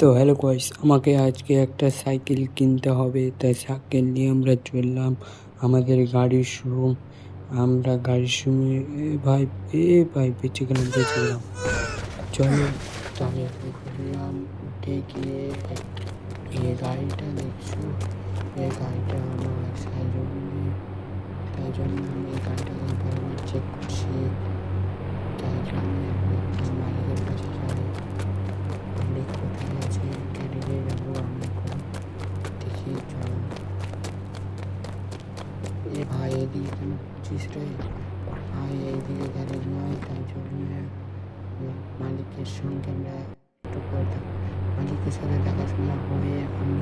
তো hello guys, আমাকে আজকে একটা সাইকেল কিনতে হবে, তাই সাইকেল নিয়ে আমরা চললাম আমাদের গাড়ির শোরুম। আমরা গাড়ির শোরুমে ভাই বেঁচে গেলাম। চলো, তবে ঘুরলাম, উঠে গিয়ে এই গাড়িটা দেখছো, এই গাড়িটা আমার তাই জন্য আমি এই গাড়িটাকে বারবার চেক করছি। তাই জন্য আমি মালিকের কাছে যাই, মালিক কোথায় আছে, ক্যারিয়ারে যাবো আমি এখন। দেখি, চলো। এ ভাই, এদিকে কেন করছিস রে ভাই? এইদিকে গ্যারেজ নয়, তাই জন্য মালিকের সঙ্গে আমরা একটু পরে মালিকের সাথে দেখাশোনা হয়ে আমি